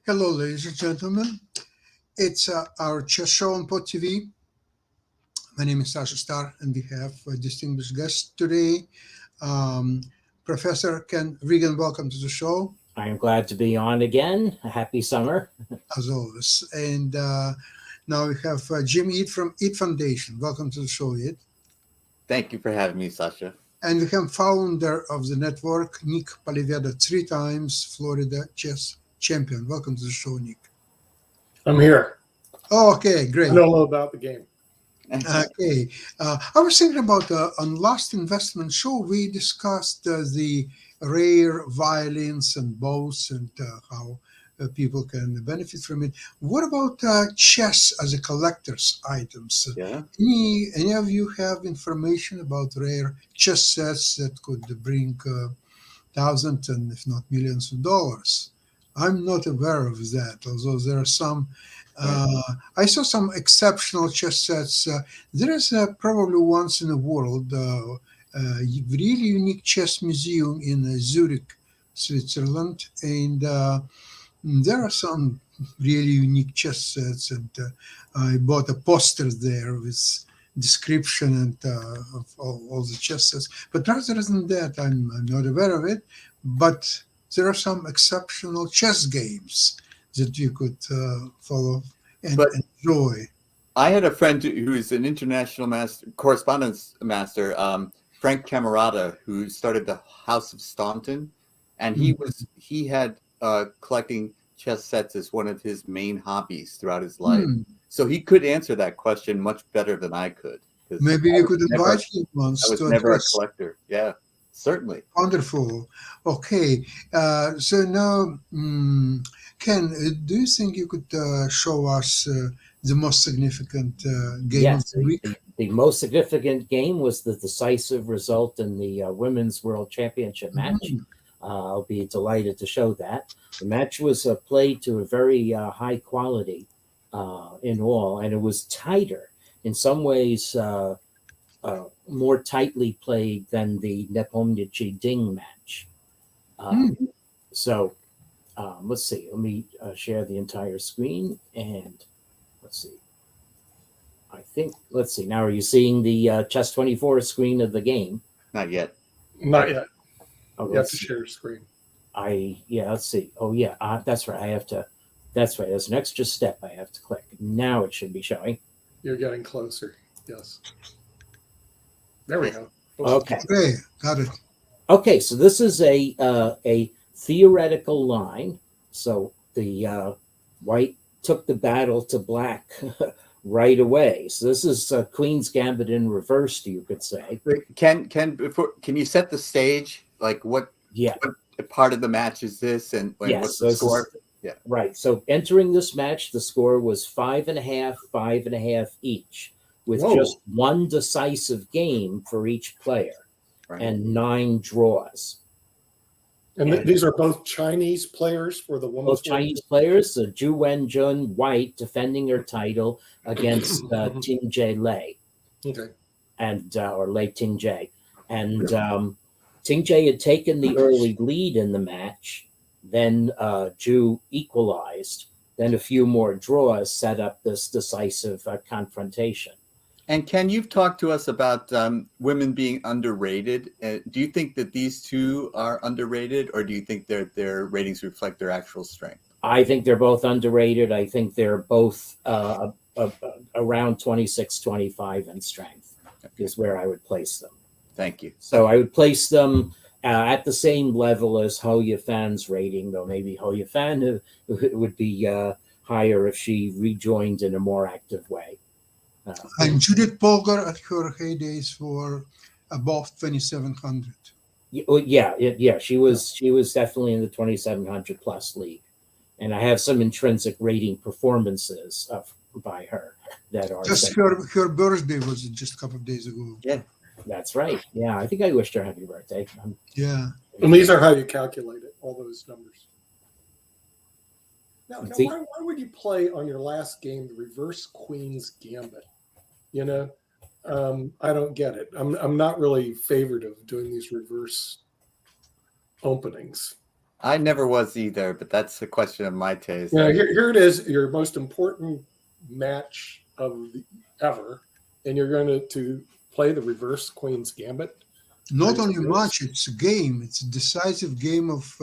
Hello, ladies and gentlemen. It's our chess show on Pod TV. My name is Sasha Star, and we have a distinguished guest today, um, Professor Ken Regan. Welcome to the show, I am glad to be on again. Happy summer. as always. And now we have Jim Eat from Eat Foundation. Welcome to the show, Eat. Thank you for having me, Sasha. And we have founder of the network, Nick Paliveda, three times Florida chess champion. Welcome to the show, Nick. I'm here. Oh, okay, I great. know a little about the game. Okay. I was thinking about on last investment show, we discussed the rare violins and bows and how people can benefit from it. What about chess as a collector's items? Yeah. Any of you have information about rare chess sets that could bring thousands and if not millions of dollars? I'm not aware of that, although there are some. I saw some exceptional chess sets. There is probably once in the world really unique chess museum in Zurich, Switzerland, and there are some really unique chess sets. And I bought a poster there with description and of all the chess sets. But rather than that, I'm not aware of it. But there are some exceptional chess games that you could follow and But enjoy. I had a friend who is an international correspondence master, Frank Camerata, who started the House of Staunton, and he had collecting chess sets as one of his main hobbies throughout his life. Hmm. So he could answer that question much better than I could. 'Cause Maybe I you was could never- invite him once I was to never a address. collector. Yeah, certainly. Wonderful. Okay. So now, Ken, do you think you could show us the most significant game of Yes, the week? the most significant game was the decisive result in the Women's World Championship match. I'll be delighted to show that. The match was played to a very high quality in all, and it was tighter in some ways, more tightly played than the Nepomniachtchi Ding match. So let's see. Let me share the entire screen, and let's see. Let's see. Now, are you seeing the Chess 24 screen of the game? Not yet. Not yet. Oh, You have let's to see. share your screen. Let's see. Oh, yeah. That's right. That's right. There's an extra step I have to click. Now it should be showing. You're getting closer. Yes. There we go. Okay. Okay, got it. Okay. So this is a theoretical line. So the white took the battle to black right away. So this is Queen's Gambit in reverse, you could say. Can you set the stage? Like what Yeah. part of the match is this, and Yes, what's so the this is- score? Yeah. Right. So entering this match, the score was 5.5, 5.5 each, with Whoa. just one decisive game for each player Right. and 9 draws. And these are both Chinese players for the women's Both Chinese players, so Zhu Wenjun White defending her title against Ting Jie Lei, Okay. and or Lei Ting Jie. And Ting Jie had taken the early lead in the match. Then Zhu equalized. Then a few more draws set up this decisive confrontation. And Ken, you've talked to us about women being underrated. Do you think that these two are underrated, or do you think their ratings reflect their actual strength? I think they're both underrated. I think they're both around 26, 25 in strength is where I would place them. Thank you. So I would place them at the same level as Hou Yifan's rating, though maybe Hou Yifan would be higher if she rejoined in a more active way. And Judith Polgar at her heydays were above 2,700. She was definitely in the 2,700 plus league, and I have some intrinsic rating performances by her that are Just her birthday was just a couple of days ago. Yeah. That's right. Yeah, I think I wished her happy birthday. Yeah. And these are how you calculate it, all those numbers. Now why would you play on your last game the reverse Queen's Gambit? You know, I don't get it. I'm not really favored of doing these reverse openings. I never was either, but that's a question of my taste. Yeah, here it is, your most important match ever, and you're going to play the reverse Queen's Gambit. Not Reverse. only much, it's a game. It's a decisive game of.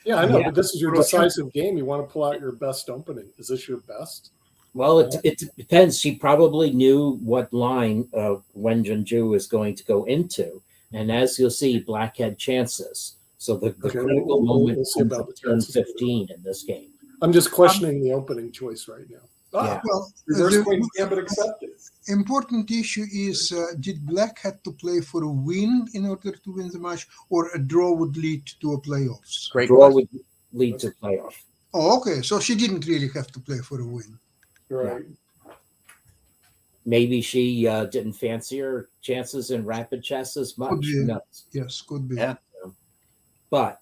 Yeah, I know, Yeah. but this is your decisive game. You want to pull out your best opening. Is this your best? Well, it depends. She probably knew what line Wen Junju is going to go into, and as you'll see, Black had chances. So the Okay, critical moment we'll see comes about at the turn chances. 15 in this game. I'm just questioning the opening choice right now. Yeah. Well, Reverse the Queen's Gambit accepted. important issue is did Black have to play for a win in order to win the match, or a draw would lead to a playoffs? Great Draw question. would lead to playoff. Oh, okay. So she didn't really have to play for a win. Right. Maybe she didn't fancy her chances in rapid chess as much. Could be. Who knows? Yes, could be. Yeah. But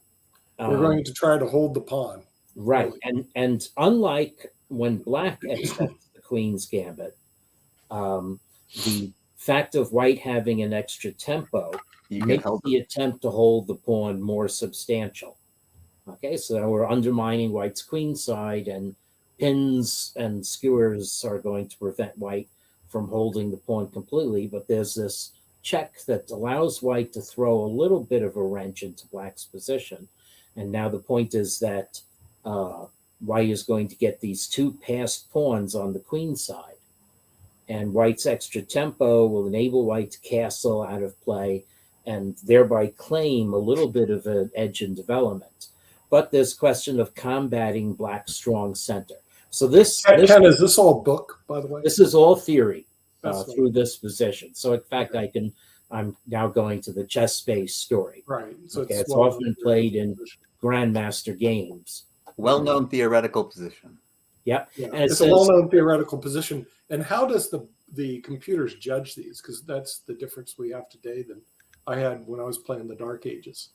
We're going to try to hold the pawn. right, Really. and unlike when Black accepts the Queen's Gambit, the fact of White having an extra tempo You can makes help. the attempt to hold the pawn more substantial. Okay, so we're undermining White's queen side, and pins and skewers are going to prevent White from holding the pawn completely. But there's this check that allows White to throw a little bit of a wrench into Black's position. And now the point is that White is going to get these two passed pawns on the queen side. And White's extra tempo will enable White to castle out of play and thereby claim a little bit of an edge in development. But there's question of combating Black's strong center. So this Ken, is this all book, by the way? this is all theory That's through this position. So in fact, I'm now going to the chess space story. right. So Okay, it's often played in grandmaster games. Well-known theoretical position. Yep. Yeah, And it it's says- a well-known theoretical position. And how does the computers judge these? Because that's the difference we have today than I had when I was playing the Dark Ages.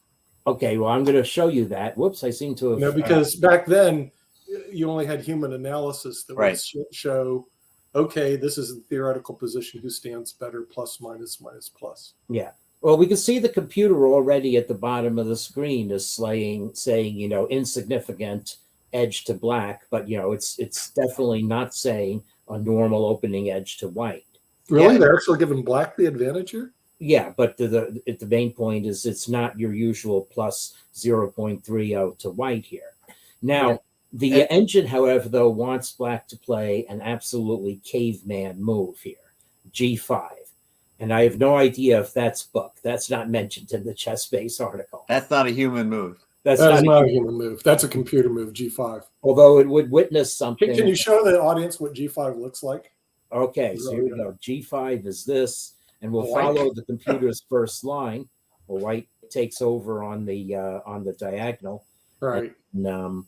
Okay, well, I'm going to show you that. Whoops, I seem to have. No, because back then you only had human analysis that Right. would show, okay, this is the theoretical position. Who stands better? Plus, minus, minus, plus. Yeah. Well, we can see the computer already at the bottom of the screen is saying, insignificant edge to Black, but it's definitely not saying a normal opening edge to White. Really, Yeah. they're actually giving Black the advantage here. Yeah, but the main point is it's not your usual plus 0.30 to White here. Now, Yeah. the engine, however, though, wants Black to play an absolutely caveman move here, G5. And I have no idea if that's book. That's not mentioned in the chess base article. That's not a human move. That's That is not, not a human move. That's a computer move. G5. although it would witness something. Can you show the audience what G5 looks like? Okay, so here we Really go. G5 is this, and we'll White. follow the computer's first line. Well, White takes over on the diagonal. Right. And,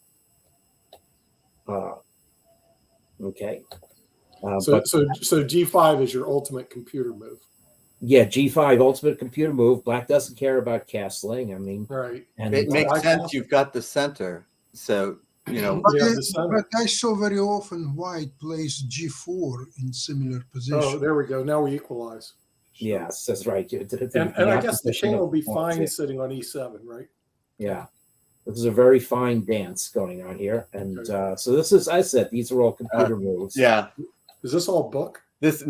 okay. So But G5 is your ultimate computer move. yeah, G5 ultimate computer move. Black doesn't care about castling. I mean, Right. and It makes I sense. can't- You've got the center. So, But, Yeah, I, the center. but I saw very often White plays G4 in similar position. Oh, there we go. Now we equalize. yes, that's right. And I guess the opposition king of will be pawns, fine yeah. sitting on E7, right? Yeah. This is a very fine dance going on here. And so this is, I said, these are all computer moves. yeah. Is this all book? This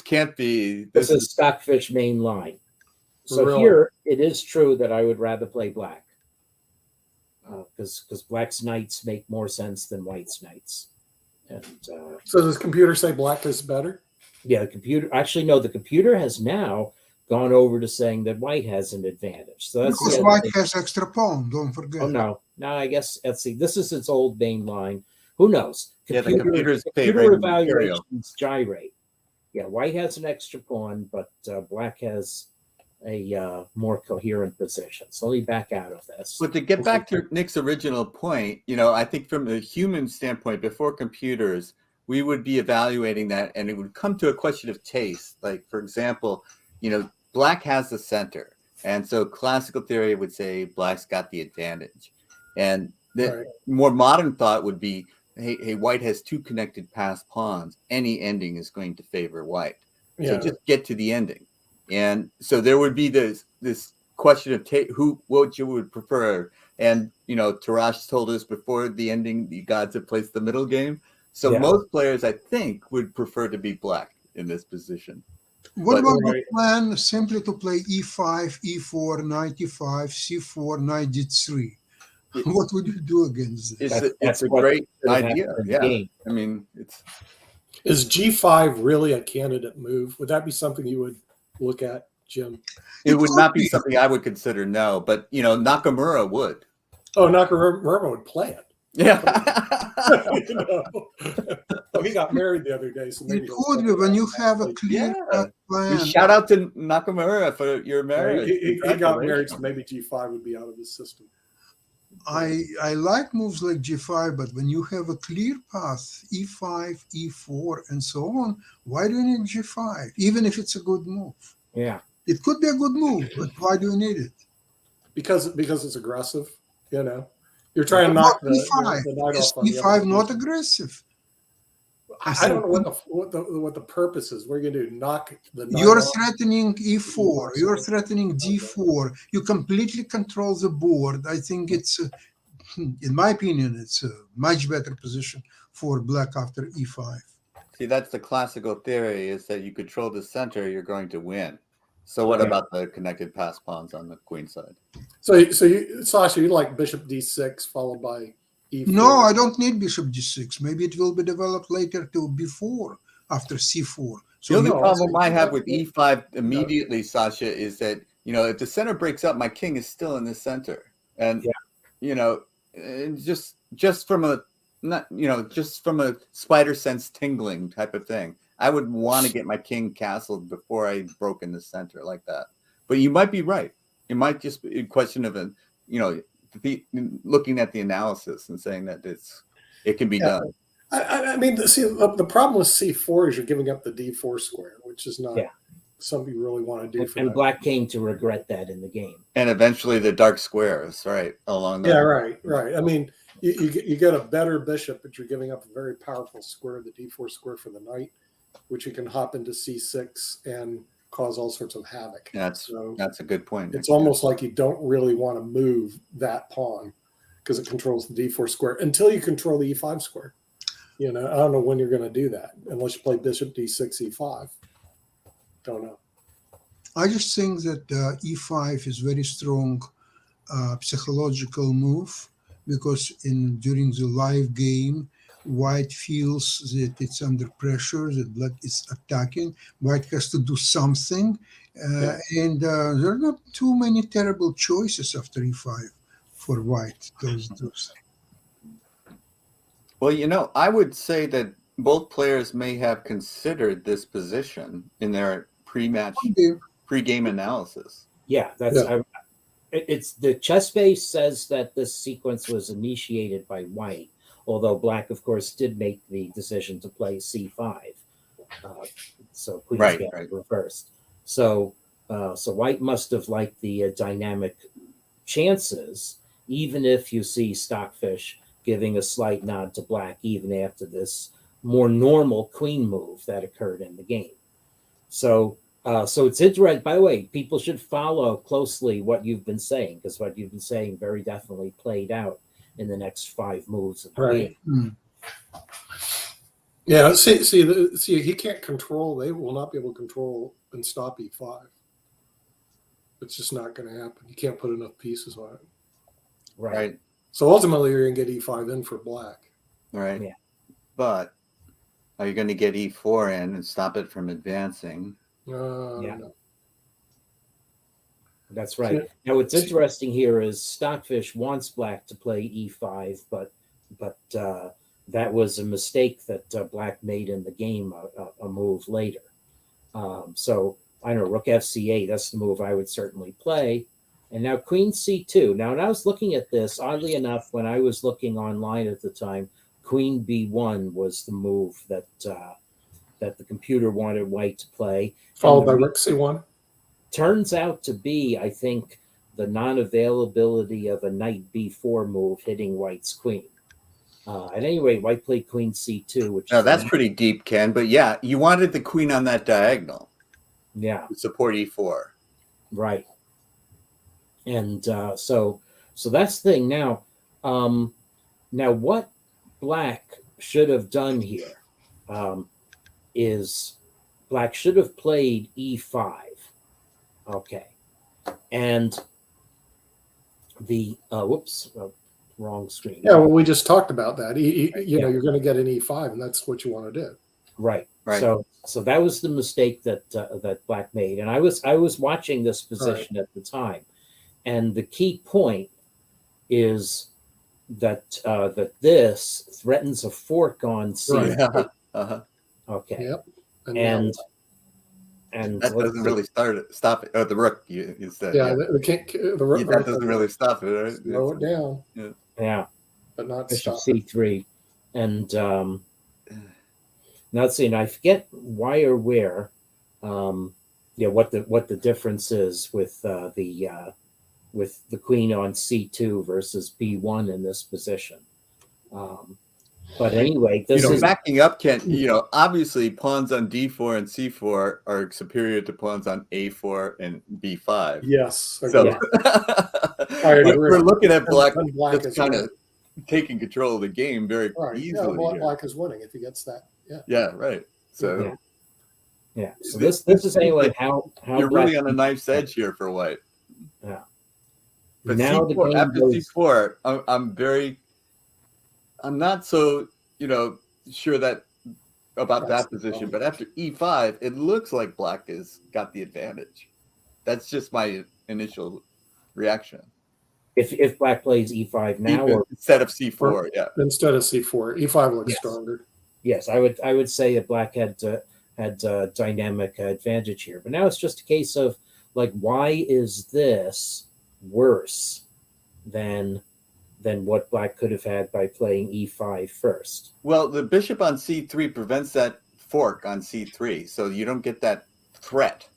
can't be. This is Stockfish main line. So Really? here it is true that I would rather play Black. Because Black's knights make more sense than White's knights. And So does computer say Black is better? yeah, the computer has now gone over to saying that White has an advantage. So that's Because the other White thing. has extra pawn, don't forget. Oh no, I guess let's see. This is its old main line. Who knows? Yeah, the computer's computer favoring material. evaluations gyrate. Yeah, White has an extra pawn, but Black has a more coherent position. So let me back out of this. But to get back to Nick's original point, I think from a human standpoint, before computers, we would be evaluating that, and it would come to a question of taste. Like, for example, Black has the center, and so classical theory would say Black's got the advantage, and the Right. more modern thought would be, hey, White has two connected passed pawns. Any ending is going to favor White. Yeah. So just get to the ending. And so there would be this question of what you would prefer, And Taraj told us before the ending, the gods have placed the middle game. So Yeah. most players, I think, would prefer to be black in this position. What But- about the plan simply to play e5, e4, knight e5, c4, knight d3? What would you do against this? It's a what great should have idea. happened in the Yeah. game. I mean, Is G5 really a candidate move? Would that be something you would look at, Jim? it would not could be something I would consider, no. But, Nakamura would. Oh, Nakamura would play it. Yeah. You know? Oh, he got married the other day, so maybe It he'll could be talk when about you that. have a Like, clear cut plan. Shout out to Nakamura for your marriage. He got married, so Congratulations. maybe G5 would be out of his system. I like moves like g5, but when you have a clear path, e5, e4, and so on, why do you need g5? Even if it's a good move, Yeah. it could be a good move, but why do you need it? Because it's aggressive, you know. You're trying to What knock about e5? the knight Is off on the e5 other not person. aggressive? I don't know what the purpose is. What are you gonna do? Knock the knight You're off? threatening e4. You're threatening d4. You completely control the board. I think it's, in my opinion, it's a much better position for black after e5. See, that's the classical theory, is that you control the center, you're going to win. So what Yeah. about the connected pass pawns on the queen side? So you, Sasha, you like bishop d6 followed by e4? No, I don't need bishop g6. Maybe it will be developed later to b4 after c4. The only no, problem I have no, with e5 immediately, Sasha, is that, if the center breaks up, my king is still in the center. And, and just from a, not, just from a spider sense tingling type of thing, I would want to get my king castled before I broke in the center like that. But you might be right. It might just be a question of looking at the analysis and saying that it can be done. I mean, the problem with c4 is you're giving up the d4 square, which is not something you really want to do. And black came to regret that in the game. And eventually the dark squares, right, along the right. I mean, you get a better bishop, but you're giving up a very powerful square, the d4 square for the knight, which you can hop into c6 and cause all sorts of havoc. That's a good point. It's almost like you don't really want to move that pawn because it controls the d4 square until you control the e5 square. I don't know when you're going to do that unless you play bishop d6, e5. Don't know. I just think that e5 is very strong psychological move because during the live game, white feels that it's under pressure, that black is attacking. White has to do something, and there are not too many terrible choices after e5 for white. Those. Well, I would say that both players may have considered this position in their pre-game analysis. Yeah, it's the chess base says that this sequence was initiated by white, although black, of course, did make the decision to play c5. So queen's get reversed. So white must have liked the dynamic chances, even if you see Stockfish giving a slight nod to black even after this more normal queen move that occurred in the game. So it's interesting. By the way, people should follow closely what you've been saying, because what you've been saying very definitely played out in the next 5 moves of the game. Yeah, see, he can't control. They will not be able to control and stop e5. It's just not going to happen. You can't put enough pieces on it. Right. So ultimately, you're going to get e5 in for black. Right. Yeah. But are you going to get e4 in and stop it from advancing? No. That's right. Now, what's interesting here is Stockfish wants black to play e5, but that was a mistake that black made in the game a move later. So I don't know, rook fc8, that's the move I would certainly play. And now queen c2. Now, when I was looking at this, oddly enough, when I was looking online at the time, queen b1 was the move that the computer wanted white to play. Followed by rook c1. Turns out to be, I think, the non-availability of a knight b4 move hitting white's queen. At any rate, white played queen c2. Which that's pretty deep, Ken. But yeah, you wanted the queen on that diagonal. Yeah. To support e4. Right. And so So that's the thing. Now what black should have done here is black should have played e5. Okay. And the wrong screen. Yeah, well, we just talked about that. You know, Yeah. you're going to get an E5, and that's what you want to do. Right. Right. So that was the mistake that black made, and I was watching this position at the time, and the key point is that that this threatens a fork on C. Right. Yeah. Uh-huh. Okay. Yep. And That doesn't really stop it. Oh, the rook, you said. yeah, the king, the Yeah, that doesn't really stop it. Right? slow it down, yeah. but not Bishop stop it. C3, and now let's see. And I forget why or where. What the difference is with the queen on C2 versus B1 in this position. But anyway, this is backing up, Kent. Obviously pawns on D4 and C4 are superior to pawns on A4 and B5. Yes. So Yeah. I agree. we're looking at black And black just is kind winning. of taking control of the game very Right. Yeah, easily. here. black is winning if he gets that. Yeah. Yeah, right. So yeah. So this is anyway how you're black, really on a knife's edge here for white. Yeah. But Now the C4, game after goes- C4, I'm not so sure that about That's that the position. problem. But after E5, it looks like black has got the advantage. That's just my initial reaction. if black plays E5 now, or Instead of C4, yeah. Instead of C4, E5 looks Yes. stronger. yes, I would say that black had dynamic advantage here. But now it's just a case of like, why is this worse than what black could have had by playing E5 first? Well, the bishop on C3 prevents that fork on C3, so you don't get that threat.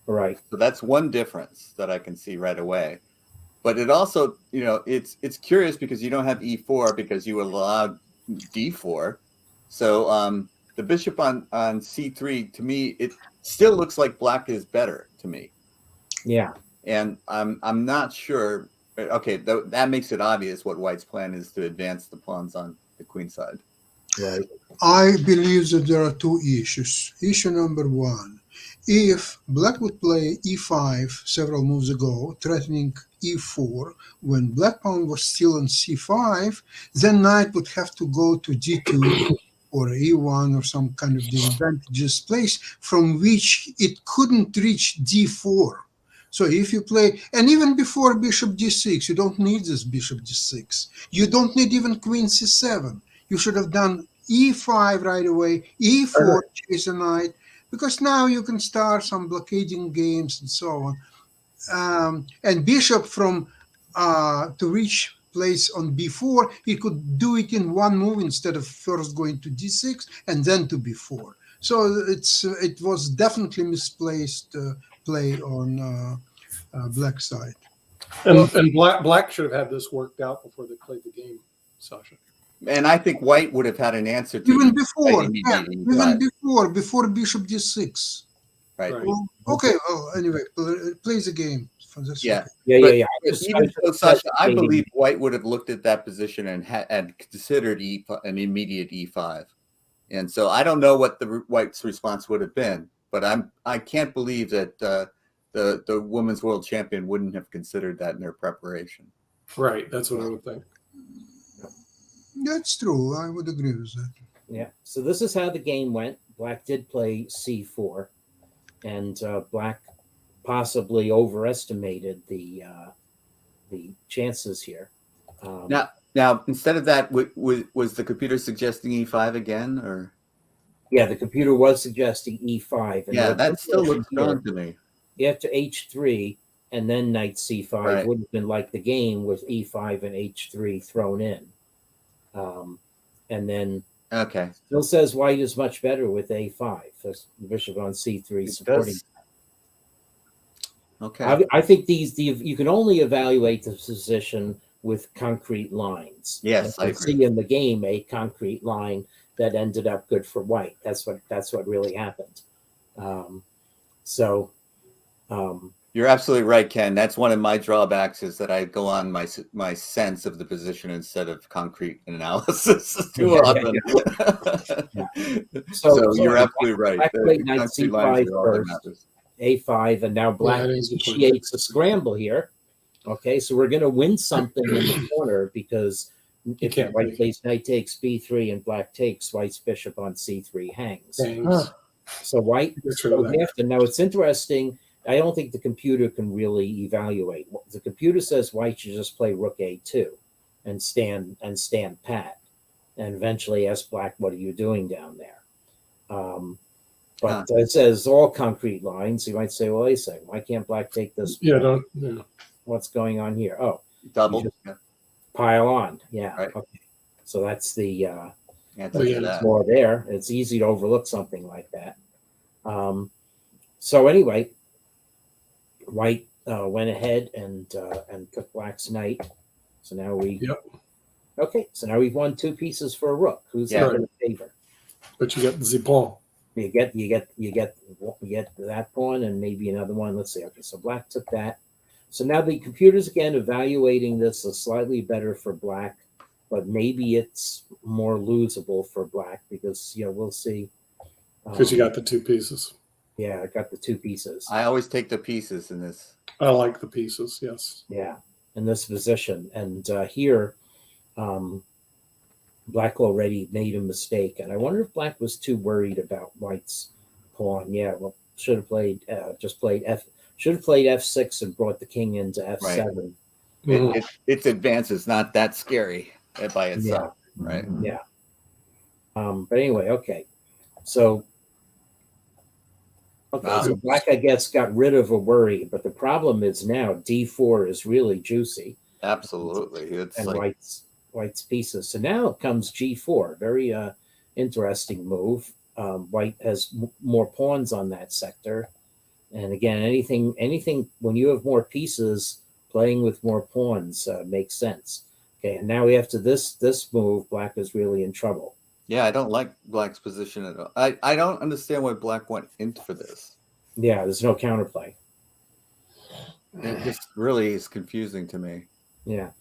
Right. So that's one difference that I can see right away. But it also, it's curious because you don't have E4 because you allowed D4. So the bishop on C3, to me, it still looks like black is better to me. Yeah. And I'm not sure. Okay, that makes it obvious what white's plan is to advance the pawns on the queen side. Right. I believe that there are two issues. Issue number one, if black would play e5 several moves ago, threatening e4, when black pawn was still on c5, then knight would have to go to d2 or e1 or some kind of disadvantageous place from which it couldn't reach d4. So if you play, and even before bishop d6, you don't need this bishop d6. You don't need even queen c7. You should have done e5 right away, e4, chase a knight, because now you can start some blockading games and so on. And bishop from to reach place on b4, he could do it in one move instead of first going to d6 and then to b4. So it was definitely misplaced play on black side. And black should have had this worked out before they played the game, Sasha. And I think white would have had an answer to Even it before, immediately. even before bishop d6. Right. Right. Well, okay, well, anyway, play the game. Yeah. Yeah. But- Yeah. But even so, Sasha, I believe white would have looked at that position and considered an immediate e5. And so I don't know what the white's response would have been, but I can't believe that the women's world champion wouldn't have considered that in their preparation. Right. That's what I would think. That's true. I would agree with that. Yeah. So this is how the game went. Black did play c4, and black possibly overestimated the chances here. Now, instead of that, was the computer suggesting e5 again, or? Yeah, the computer was suggesting e5. And Yeah, the that still looks here, strong to me. after h3 and then knight c5 Right. would have been like the game with e5 and h3 thrown in. And then Okay. still says white is much better with a5. That's the bishop on c3 supporting. Okay. I think you can only evaluate the position with concrete lines. Yes, And I you see in the game a concrete line that ended up good for white. That's what really happened. You're absolutely right, Ken. That's one of my drawbacks is that I go on my sense of the position instead of concrete analysis too Yeah, often. So you're absolutely right. Black The played knight concrete lines c5 are all that first, matters. a5, and now black Yeah, it is important. initiates a scramble here. Okay, so we're going to win something in the corner because if can't white take. plays knight takes b3 and black takes, white's bishop on c3 hangs. Thanks. So white Gets rid of that. after. Now it's interesting. I don't think the computer can really evaluate. The computer says white should just play rook a2 and stand pat, and eventually ask black, "What are you doing down there?" But it says all concrete lines. You might say, "Well, wait a second. Why can't black take this? Yeah, don't. Yeah. What's going on here?" Oh, Double. just pile on. Yeah. Right. Okay. So that's the Answer Yeah. to that. more there. It's easy to overlook something like that. So anyway, white went ahead and took black's knight. So now we okay. So now we've won 2 pieces for a rook. Who's Yeah. that in favor? But you get the pawn. You get that pawn and maybe another one. Let's see. Okay, so black took that. So now the computer's again evaluating this as slightly better for black, but maybe it's more losable for black because we'll see. Because you got the 2 pieces. Yeah, I got the 2 pieces. I always take the pieces in this. I like the pieces. Yes. Yeah, in this position, and here, black already made a mistake, and I wonder if black was too worried about white's pawn. Yeah, well, should have played should have played f6 and brought the king into f7. Mhm. Its advance is not that scary by itself, right? Yeah. But anyway, okay. So so black, I guess, got rid of a worry, but the problem is now d4 is really juicy. Absolutely. It's And like white's pieces. So now comes g4. Very interesting move. White has more pawns on that sector. And again, anything when you have more pieces, playing with more pawns makes sense. Okay, and now after this move, black is really in trouble. yeah, I don't like black's position at all. I don't understand why black went in for this. Yeah, there's no counterplay. It just really is confusing to me. Yeah.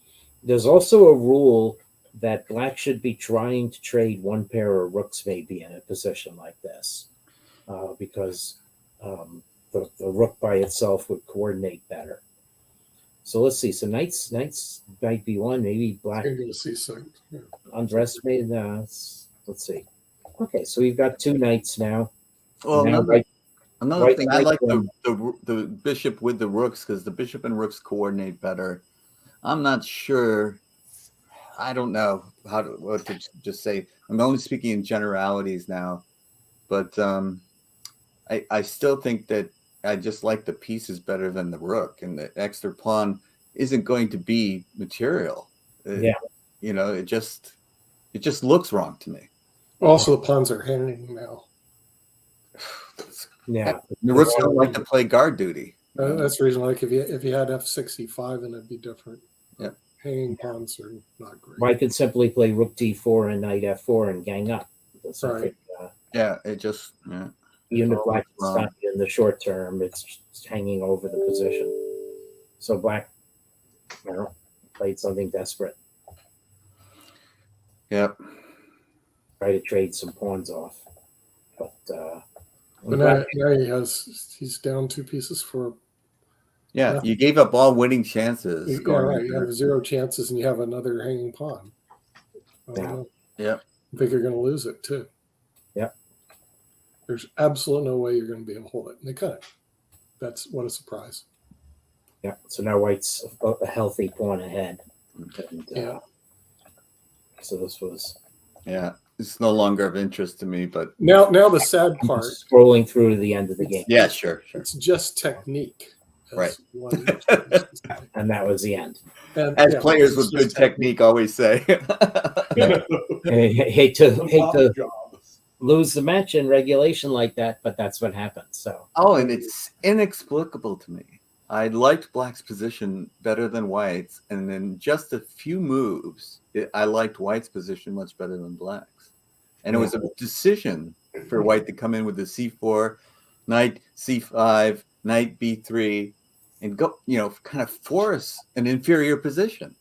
There's also a rule that black should be trying to trade one pair of rooks maybe in a position like this because the rook by itself would coordinate better. So let's see. So knight b1, maybe black You're going to see 6. Yeah. underestimated. Let's see. Okay, so we've got 2 knights now. Well, Now another white thing, I like them. the bishop with the rooks because the bishop and rooks coordinate better. I'm not sure. I don't know what to just say. I'm only speaking in generalities now, but I still think that I just like the pieces better than the rook, and the extra pawn isn't going to be material. Yeah. It just looks wrong to me. Also, the pawns are hanging now. Yeah. The rooks don't like to play guard duty. That's the reason. Like if you had f6 e5, then it'd be different. Yeah. Hanging pawns are not great. White could simply play rook d4 and knight f4 and gang up. That's Right. Yeah, it just Even if all black is wrong. not in the short term, it's just hanging over the position. So black, played something desperate, Yep. try to trade some pawns off. But But now he's down 2 pieces for. Yeah, Yeah. you gave up all winning chances. Yeah, going right. into You have it. 0 chances, and you have another hanging pawn. I don't know. Yep. I think you're going to lose it too. Yep. There's absolutely no way you're going to be able to hold it, and they couldn't. That's what a surprise. yeah, so now white's a healthy pawn ahead. And, Yeah. So this was Yeah, it's no longer of interest to me, but Now the sad part, scrolling through to the end of the game, yeah, sure. it's just technique. as Right. one used to say. and that was the end. And, As yeah, players it's with just good technique always say. Hate to lose the match in regulation like that, but that's what happened. So Oh, and it's inexplicable to me. I liked black's position better than white's, and in just a few moves, I liked white's position much better than black's. And it was a decision for white to come in with the c4, knight c5, knight b3, and go, kind of force an inferior position.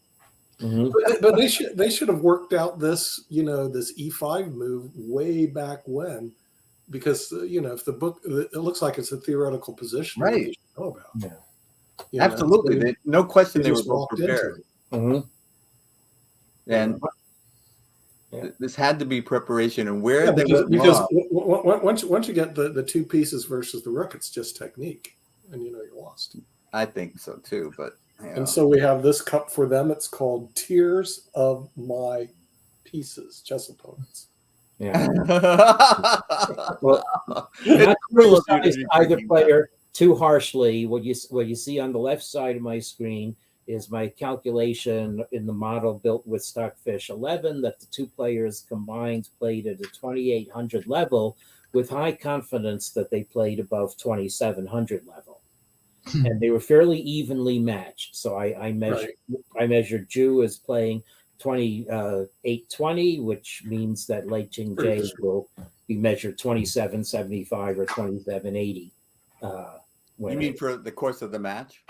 Mhm. But they should have worked out this this E5 move way back when, because if the book, it looks like it's a theoretical position that Right. they should know about. Yeah. Absolutely. No question They they were just both walked into prepared. it. Mhm. And Yeah. this had to be preparation, and where Yeah, they because, went wrong. once you get the two pieces versus the rook, it's just technique, and you're lost. I think so too, but And so we have this cup for them. It's called Tears of My Pieces, chess opponents. Yeah. Well, Not to cool of you to criticize be either thinking player too harshly. What you see on the left side of my screen is my calculation in the model built with Stockfish 11 that the two players combined played at a 2800 level with high confidence that they played above 2700 level. And they were fairly evenly matched. So I measured Ju as playing 2820, which means that Lei Ching Jie will be measured 2775 or 2780. You mean for the course of the match?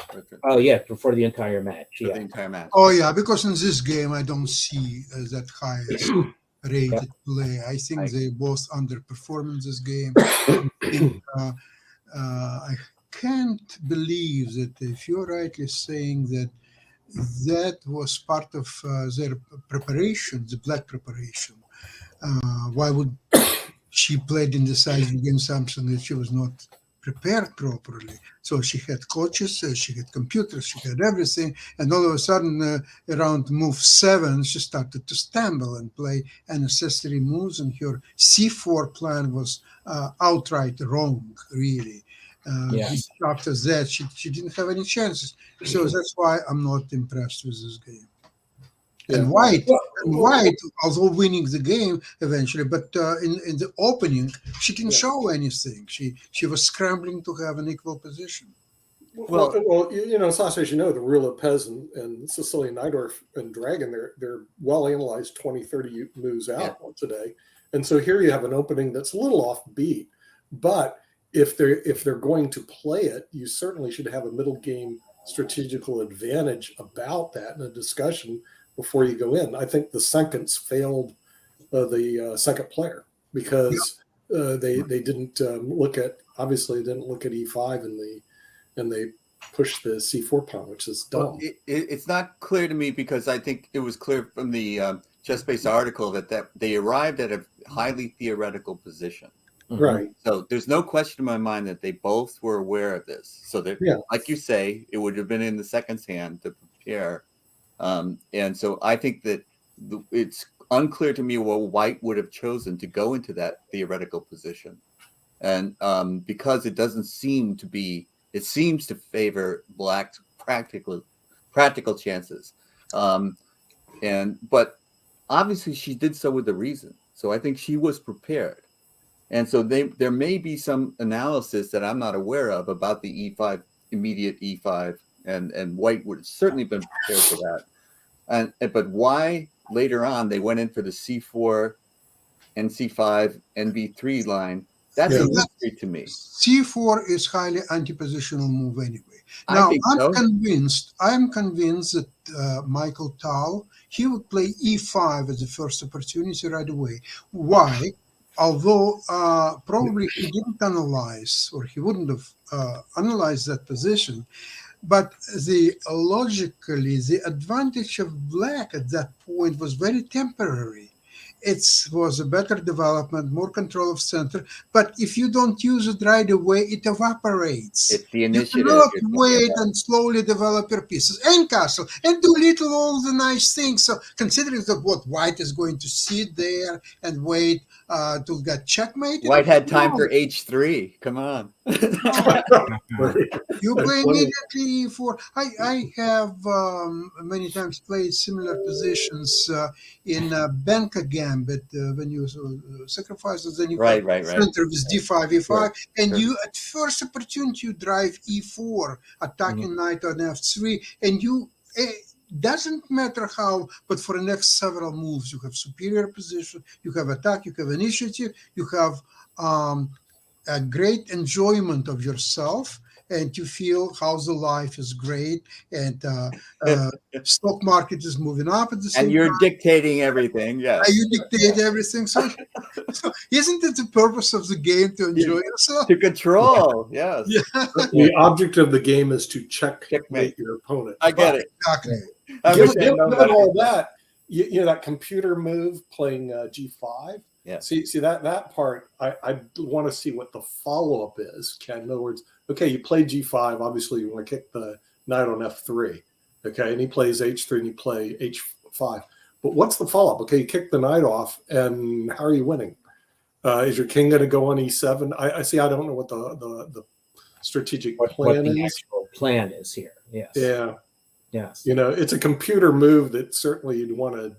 Oh yeah, for the entire match. For Yeah. the entire match. Oh yeah, because in this game I don't see that highest rated play. I think they both underperform in this game. I can't believe that if you're rightly saying that that was part of their preparation, the black preparation. Why would she played in the decisive game something that she was not prepared properly? So she had coaches, she had computers, she had everything, and all of a sudden, around move 7, she started to stumble and play unnecessary moves, and her C4 plan was outright wrong, really. After that, she didn't have any chances. So that's why I'm not impressed with this game. And White, although winning the game eventually, but in the opening, she didn't show anything. She was scrambling to have an equal position. Well, Sasha, as you know, the Rue Lopez and Cecilia Neidorf and Dragon, they're well analyzed 20, 30 moves out today. And so here you have an opening that's a little offbeat, but if they're going to play it, you certainly should have a middle game strategical advantage about that in a discussion before you go in. I think the seconds failed the second player because they didn't look at E5 and they pushed the C4 pawn, which is dumb. Well, it's not clear to me because I think it was clear from the ChessBase article that they arrived at a highly theoretical position. Right. So there's no question in my mind that they both were aware of this. So that, like you say, it would have been in the second's hand to prepare. And so I think that it's unclear to me what White would have chosen to go into that theoretical position. And because it doesn't seem to be, it seems to favor Black's practical chances. But obviously she did so with a reason. So I think she was prepared. And so there may be some analysis that I'm not aware of about the E5, immediate E5, and White would have certainly been prepared for that. But why later on they went in for the C4, NC5, NB3 line, that's a mystery to me. C4 is highly anti-positional move anyway. Now I'm convinced that Michael Tal, he would play E5 as the first opportunity right away. Why? Although probably he didn't analyze, or he wouldn't have analyzed that position, but logically, the advantage of Black at that point was very temporary. It was a better development, more control of center. But if you don't use it right away, it evaporates. It's the initiative. You cannot wait and slowly develop your pieces and castle and do all the nice things. So considering that what White is going to sit there and wait to get checkmated. White had time for H3. Come on. You play immediately for. I have many times played similar positions in Benka Gambit when you sacrifice, then you center with D5, E5, and you at first opportunity you drive E4, attacking knight on F3, and you. Doesn't matter how, but for the next several moves, you have superior position, you have attack, you have initiative, you have a great enjoyment of yourself, and you feel how's the life is great, and stock market is moving up at the same And you're time. dictating everything. Yes. You dictate everything. So isn't it the purpose of the game to enjoy yourself? To control. Yes. Yeah, The object of the game is to checkmate Checkmate. your opponent. I get it. exactly. I Given, wish I had known given that. all that, you know that computer move playing G5. Yeah. See that part. I want to see what the follow up is. Ken, in other words, okay, you play G5. Obviously, you want to kick the knight on F3. Okay, and he plays H3 and you play H5. But what's the follow up? Okay, you kick the knight off, and how are you winning? Is your king going to go on E7? I see. I don't know what the strategic What plan the is. actual plan is here. Yes. Yeah. Yes. You know, it's a computer move that certainly you'd want to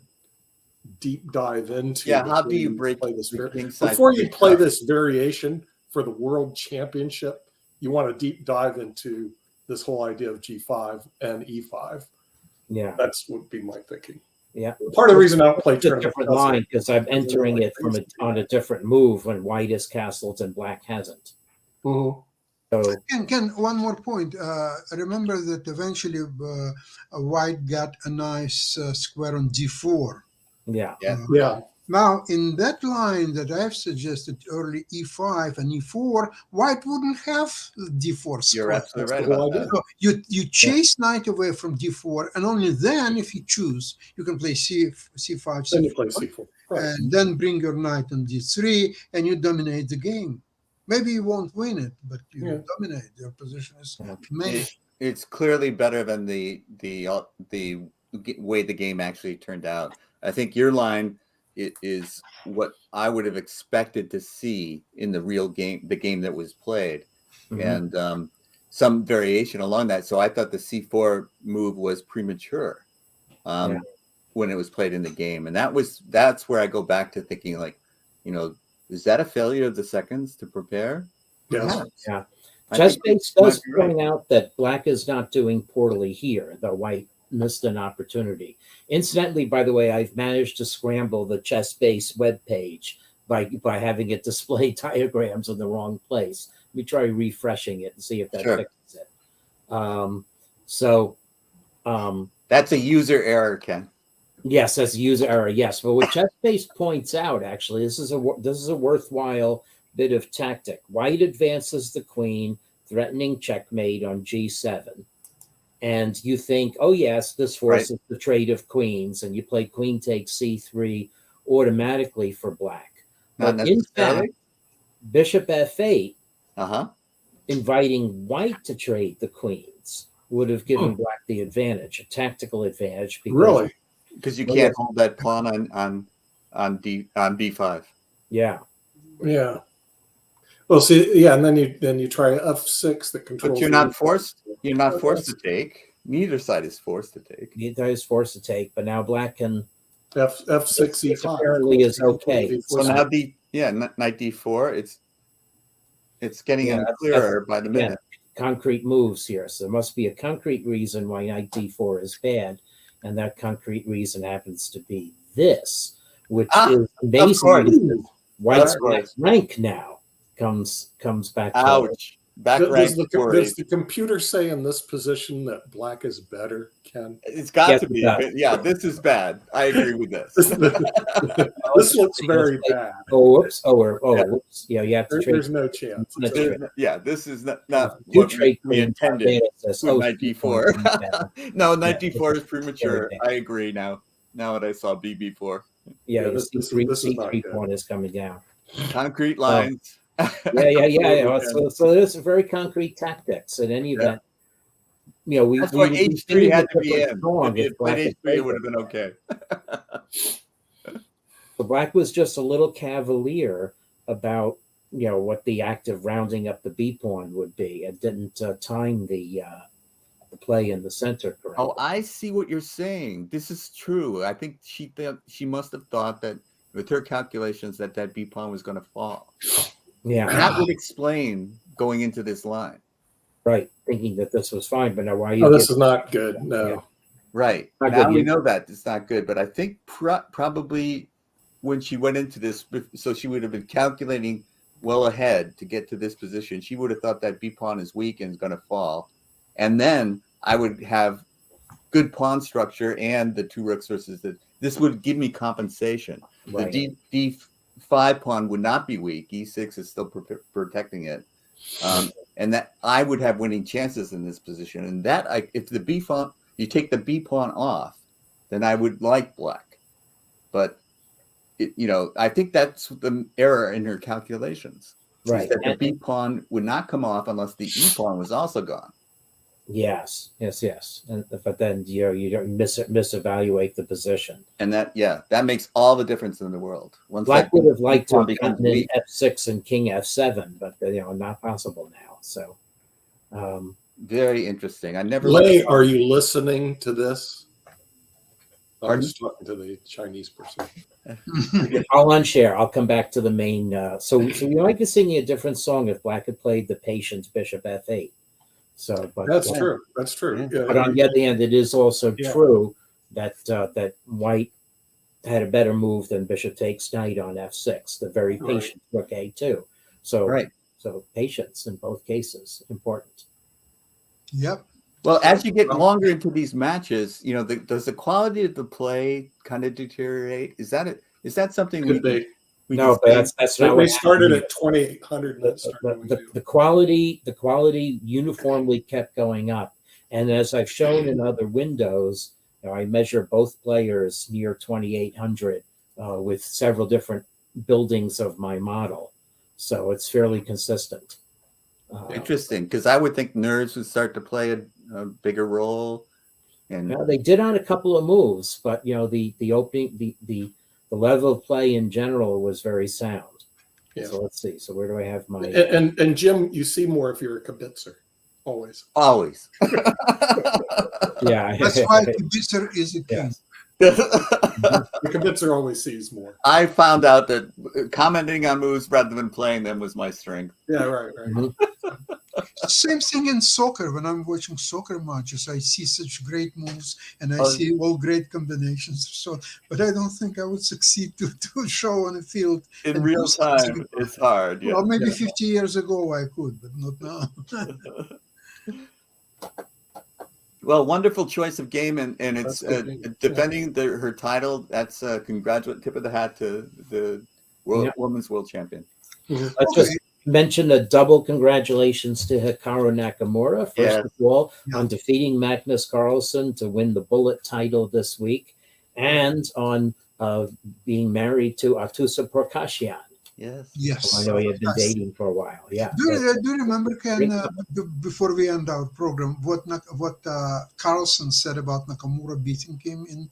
deep dive into. Yeah, how do before you break play this? the king side? Before you play this variation for the world championship, you want to deep dive into this whole idea of G5 and E5. Yeah. That's would be my thinking. Yeah. Part of the reason I don't play It's a tournament different line because I'm entering it from on a different move when white is castled and black hasn't. Mhm. So Ken, one more point. Remember that eventually white got a nice square on D4. yeah. Yeah, Now, in that line that I've suggested, early E5 and E4, white wouldn't have D4 square. You're absolutely right That's the whole about idea. that. So you chase knight away from D4, and only then, if you choose, you can play C5, then you play C4, C4. Right. and then bring your knight on D3, and you dominate the game. Maybe you won't win it, but you dominate. Your position is made. It's clearly better than the way the game actually turned out. I think your line is what I would have expected to see in the real game, the game that was played, Mhm. and some variation along that. So I thought the C4 move was premature when it was played in the game, and that's where I go back to thinking, like, you know, is that a failure of the seconds to prepare? Yes. Perhaps. Yeah. I Chess think Base you might does be right. point out that black is not doing poorly here, though white missed an opportunity. Incidentally, by the way, I've managed to scramble the Chess Base webpage by having it display diagrams in the wrong place. Let me try refreshing it and see if that Sure. fixes it. That's a user error, Ken. Yes, that's a user error. Yes, but what ChessBase points out, actually, this is a worthwhile bit of tactic. White advances the queen, threatening checkmate on G7, and you think, oh yes, this forces the trade of queens, and you play queen takes C3 automatically for black. Not But in necessarily. fact, Bishop F8 Uh-huh. inviting white to trade the queens would have given black the advantage, a tactical advantage. Because Really? Because you Well, can't yes. hold that pawn on B5. Yeah. Yeah. Well, see, yeah, and then you try F6 that controls. But you're the- not forced. You're not forced to take. Neither side is forced to take. Neither is forced to take, but now black can F6 This E5 apparently is okay. So now knight D4. It's getting Yeah, that's- clearer by the yeah. minute. concrete moves here. So there must be a concrete reason why knight D4 is bad, and that concrete reason happens to be this, which is amazing. course. Because White's Of course. rank now comes back. Ouch. Back Does rank the, worried. does the computer say in this position that black is better, Ken? It's got Yes, to it be. does. But yeah, this is bad. I agree with this. This looks very bad. Oh, whoops! Yeah. Whoops! Yeah, you have to trade. There's no chance. That's There's yeah, this is not You what trade we queen, intended Barbados says, with oh, knight queen D4. is bad. No, knight Yeah, D4 is premature. bad. I agree now. Now that I saw BB4. Yeah, Yeah, you this see is C3 not good. pawn is coming down. Concrete lines. Yeah. So there's very concrete tactics. At any event, you know, That's why H3 had to be in. Strong If you had played H3, it would have been okay. The black was just a little cavalier about what the act of rounding up the B pawn would be, and didn't time the play in the center correctly. Oh, I see what you're saying. This is true. I think she must have thought that with her calculations that B pawn was going to fall. Yeah, And that would explain going into this line. right. Thinking that this was fine, but now why Oh, this is not good. No. Yeah. Right. Not Now good we either. know that it's not good, but I think probably when she went into this, so she would have been calculating well ahead to get to this position, she would have thought that b pawn is weak and is going to fall, and then I would have good pawn structure and the two rooks versus the. This would give me compensation. Right. The d5 pawn would not be weak. e6 is still protecting it, and that I would have winning chances in this position. And that if the b pawn, you take the b pawn off, then I would like black. But I think that's the error in her calculations. Right. That the b pawn would not come off unless the e pawn was also gone. Yes. But then you don't misevaluate the position. And that makes all the difference in the world. Once Black would have liked to have becomes gotten in weak. f6 and king f7, but not possible now. So, Very interesting. I never. Lei, are you listening to this? I Pardon? was talking to the Chinese person. I'll unshare. I'll come back to the main. So we might be singing a different song if Black had played the Patience Bishop f8. So, but That's true. That's true. Yeah. But on the other hand, it is also true that that White had a better move than Bishop takes knight on f6. The very patient rook a2. So So patience in both cases important. Yep. Well, as you get longer into these matches, does the quality of the play kind of deteriorate? Is that something Could be. But that's not They what started happened. at 2800. The quality uniformly kept going up, and as I've shown in other windows, I measure both players near 2800 with several different buildings of my model, so it's fairly consistent. Interesting, because I would think nerves would start to play a bigger role. And They did on a couple of moves, but the opening the level of play in general was very sound. Yeah. So let's see. So where do I have my? And Jim, you see more if you're a kibitzer, always. Yeah, That's why Kibitzer is a king. The kibitzer always sees more. I found out that commenting on moves rather than playing them was my strength. Yeah, right. Same thing in soccer. When I'm watching soccer matches, I see such great moves and I see all great combinations. So, but I don't think I would succeed to show on the field In and real do something. time, it's hard. Yeah. Well, maybe 50 years ago I could, but not now. Well, wonderful choice of game, and it's defending her title. That's a tip of the hat to the women's world champion. Let's just mention a double congratulations to Hikaru Nakamura, first of all, on defeating Magnus Carlsen to win the Bullet title this week, and on being married to Atusa Prakashian. Yes. I know you have been dating for a while. Yeah. Do you remember, Ken, before we end our program, what Carlsen said about Nakamura beating him in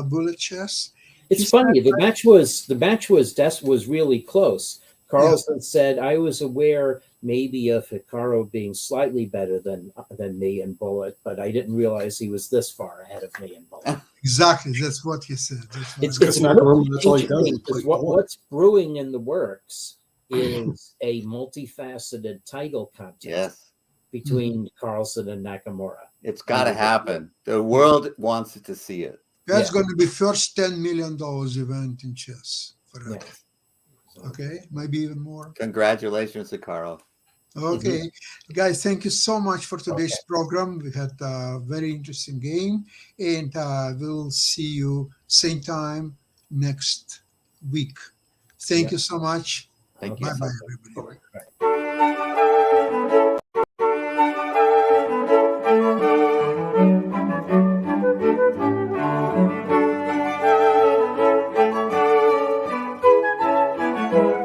bullet chess? It's funny. The match was really close. Carlsen said, "I was aware maybe of Hikaru being slightly better than me in bullet, but I didn't realize he was this far ahead of me in bullet." Exactly, that's what he said. It's not normal. That's all he does. What's brewing in the works is a multifaceted title contest between Carlsen and Nakamura. It's got to happen. The world wants to see it. That's going to be first $10 million event in chess forever. Okay, maybe even more. Congratulations to Carl. Okay, guys, thank you so much for today's program. We had a very interesting game, and we'll see you same time next week. Thank you so much. Thank you. Bye-bye, everybody. Bye.